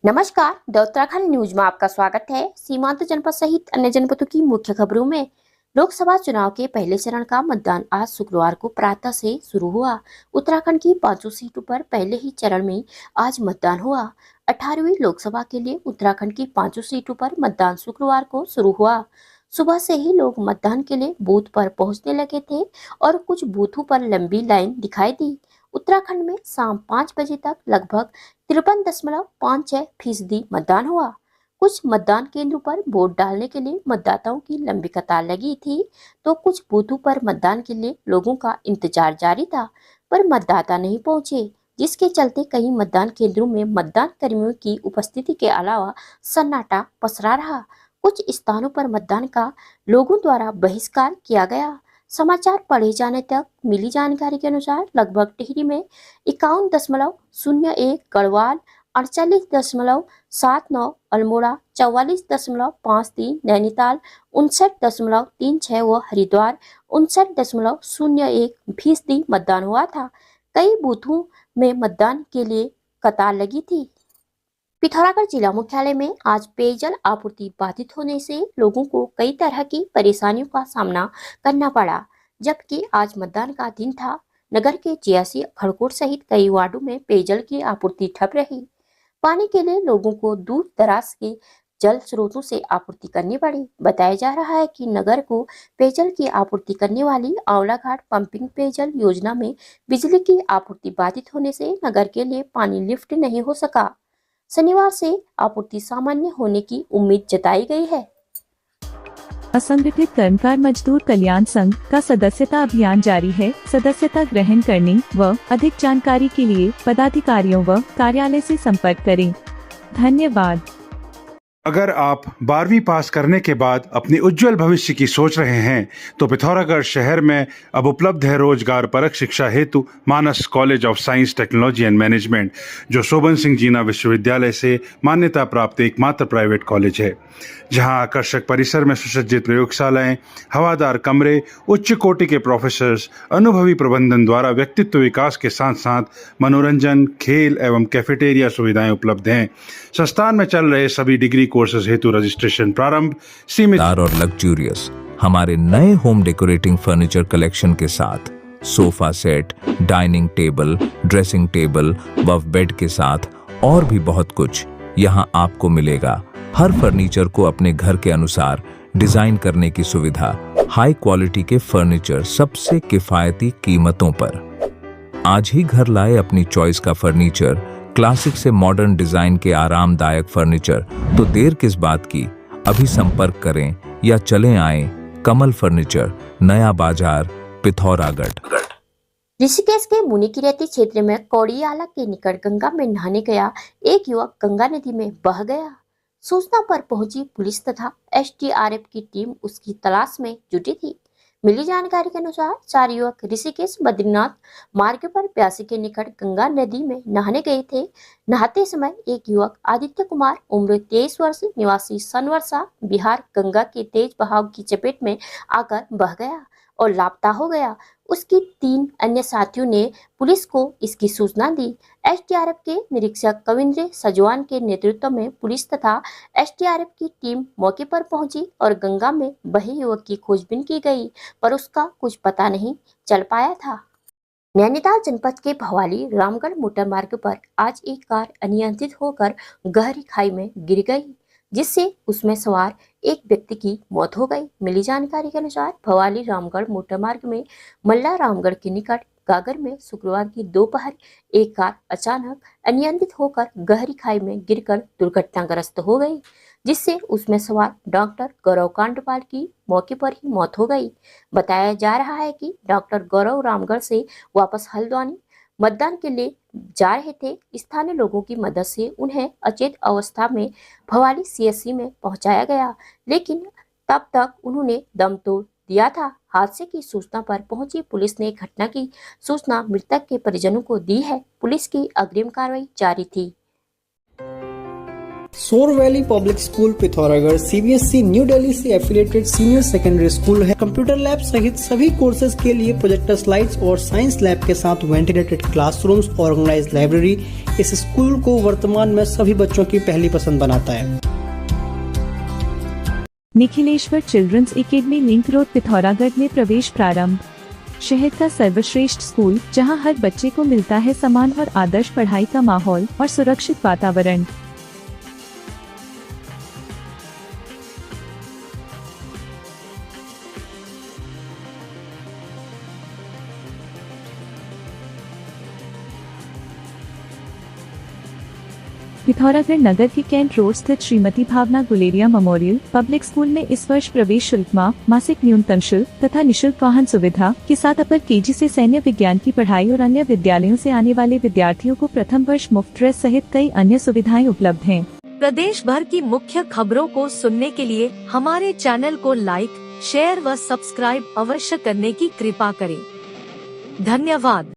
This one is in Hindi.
नमस्कार, द उत्तराखंड न्यूज में आपका स्वागत है। सीमांत जनपद सहित अन्य जनपदों की मुख्य खबरों में लोकसभा चुनाव के पहले चरण का मतदान आज शुक्रवार को प्रातः से शुरू हुआ। उत्तराखंड की 500 सीटों पर पहले ही चरण में आज मतदान हुआ। 18वीं लोकसभा के लिए उत्तराखंड की 500 सीटों पर मतदान शुक्रवार को शुरू हुआ। सुबह से ही लोग मतदान के लिए बूथ पर पहुंचने लगे थे और कुछ बूथों पर लंबी लाइन दिखाई दी। उत्तराखंड में शाम 5 बजे तक लगभग 53.56% मतदान हुआ। कुछ मतदान केंद्रों पर वोट डालने के लिए मतदाताओं की लंबी कतार लगी थी, तो कुछ बूथों पर मतदान के लिए लोगों का इंतजार जारी था, पर मतदाता नहीं पहुंचे, जिसके चलते कई मतदान केंद्रों में मतदान कर्मियों की उपस्थिति के अलावा सन्नाटा पसरा रहा। कुछ स्थानों पर मतदान का लोगों द्वारा बहिष्कार किया गया। समाचार पढ़े जाने तक मिली जानकारी के अनुसार लगभग टिहरी में 51.01, गढ़वाल 48.79, अल्मोड़ा 44.53, नैनीताल 59.36 व हरिद्वार 59.01% मतदान हुआ था। कई बूथों में मतदान के लिए कतार लगी थी। पिथौरागढ़ जिला मुख्यालय में आज पेयजल आपूर्ति बाधित होने से लोगों को कई तरह की परेशानियों का सामना करना पड़ा। जबकि आज मतदान का दिन था, नगर के जियासी, खड़कोट सहित कई वार्डों में पेयजल की आपूर्ति ठप रही। पानी के लिए लोगों को दूर दराज के जल स्रोतों से आपूर्ति करनी पड़ी। बताया जा रहा है कि नगर को पेयजल की आपूर्ति करने वाली आंवलाघाट पंपिंग पेयजल योजना में बिजली की आपूर्ति बाधित होने से नगर के लिए पानी लिफ्ट नहीं हो सका। शनिवार से आपूर्ति सामान्य होने की उम्मीद जताई गई है। असंगठित कर्मकार मजदूर कल्याण संघ का सदस्यता अभियान जारी है। सदस्यता ग्रहण करने व अधिक जानकारी के लिए पदाधिकारियों व कार्यालय से संपर्क करें। धन्यवाद। अगर आप 12वीं पास करने के बाद अपनी उज्जवल भविष्य की सोच रहे हैं तो पिथौरागढ़ शहर में अब उपलब्ध है रोजगार परक शिक्षा हेतु Manas college of science, technology and management, जो शोभन सिंह जीना विश्वविद्यालय से मान्यता प्राप्त एकमात्र प्राइवेट कॉलेज है, जहां आकर्षक परिसर में सुसज्जित प्रयोगशालाएं, हवादार कमरे, उच्च कोटि के प्रोफेसर्स, अनुभवी प्रबंधन द्वारा व्यक्तित्व विकास के साथ साथ मनोरंजन, खेल एवं कैफेटेरिया सुविधाएं उपलब्ध हैं। संस्थान में चल रहे सभी डिग्री कोर्सेज हेतु रजिस्ट्रेशन प्रारंभ। सीमित और लग्जूरियस हमारे नए होम डेकोरेटिंग फर्नीचर कलेक्शन के साथ sofa set, dining table, dressing table व बेड के साथ और भी बहुत कुछ यहाँ आपको मिलेगा। हर फर्नीचर को अपने घर के अनुसार डिजाइन करने की सुविधा, हाई क्वालिटी के फर्नीचर सबसे किफायती कीमतों पर। आज ही घर लाए अपनी चॉइस का फर्नीचर, क्लासिक से मॉडर्न डिजाइन के आरामदायक फर्नीचर। तो देर किस बात की, अभी संपर्क करें या चले आए कमल फर्नीचर, नया बाजार, पिथौरागढ़। ऋषिकेश के मुनिकीरेती क्षेत्र में कौड़ियाला के निकट गंगा में नहाने गया एक युवक गंगा नदी में बह गया। सूचना पर पहुंची पुलिस तथा एसडीआरएफ की टीम उसकी तलाश में जुटी थी। मिली जानकारी के अनुसार 4 युवक ऋषिकेश बद्रीनाथ मार्ग पर प्यासी के निकट गंगा नदी में नहाने गए थे। नहाते समय एक युवक आदित्य कुमार उम्र 23 वर्ष निवासी सनवर्षा बिहार गंगा के तेज बहाव की चपेट में आकर बह गया और लापता हो गया। उसकी 3 अन्य साथियों ने पुलिस को इसकी सूचना दी। एसडीआरएफ के निरीक्षक कविंद्र सजवान के नेतृत्व में पुलिस तथा एसडीआरएफ की टीम मौके पर पहुंची और गंगा में बहे युवक की खोजबीन की गई, पर उसका कुछ पता नहीं चल पाया था। नैनीताल जनपद के भवाली रामगढ़ मोटर मार्ग पर आज एक कार अनियंत्रित होकर गहरी खाई में गिर गई, जिससे उसमें सवार एक व्यक्ति की मौत हो गई। मिली जानकारी के अनुसार भवाली रामगढ़ मोटर मार्ग में मल्ला रामगढ़ के निकट गागर में शुक्रवार की दोपहर एक कार अचानक अनियंत्रित होकर गहरी खाई में गिरकर दुर्घटनाग्रस्त हो गई, जिससे उसमें सवार डॉक्टर गौरव कांडपाल की मौके पर ही मौत हो गई। बताया जा रहा है कि डॉक्टर गौरव रामगढ़ से वापस हल्द्वानी मतदान के लिए जा रहे थे। स्थानीय लोगों की मदद से उन्हें अचेत अवस्था में भवाली सीएससी में पहुंचाया गया, लेकिन तब तक उन्होंने दम तोड़ दिया था। हादसे की सूचना पर पहुंची पुलिस ने घटना की सूचना मृतक के परिजनों को दी है। पुलिस की अग्रिम कार्रवाई जारी थी। सोर valley public school Pithoragarh CBSE new Delhi से एफिलिएटेड सीनियर सेकेंडरी स्कूल है। कंप्यूटर लैब सहित सभी कोर्सेज के लिए प्रोजेक्टर स्लाइड्स और साइंस लैब के साथ वेंटिलेटेड क्लासरूम्स, ऑर्गेनाइज्ड लाइब्रेरी इस स्कूल को वर्तमान में सभी बच्चों की पहली पसंद बनाता है। Nikhileshwar children's academy link road Pithoragarh में प्रवेश प्रारंभ। शहर का सर्वश्रेष्ठ स्कूल जहां हर बच्चे को मिलता है समान और आदर्श पढ़ाई का माहौल और सुरक्षित वातावरण। पिथौरागढ़ नगर के कैंट रोड स्थित श्रीमती भावना गुलेरिया मेमोरियल पब्लिक स्कूल में इस वर्ष प्रवेश शुल्क मासिक न्यूनतम शुल्क तथा निशुल्क वाहन सुविधा के साथ अपर केजी से सैन्य विज्ञान की पढ़ाई और अन्य विद्यालयों से आने वाले विद्यार्थियों को प्रथम वर्ष मुफ्त ड्रेस सहित कई अन्य सुविधाएं उपलब्ध हैं। प्रदेश भर की मुख्य खबरों को सुनने के लिए हमारे चैनल को लाइक, शेयर व सब्सक्राइब अवश्य करने की कृपा करें। धन्यवाद।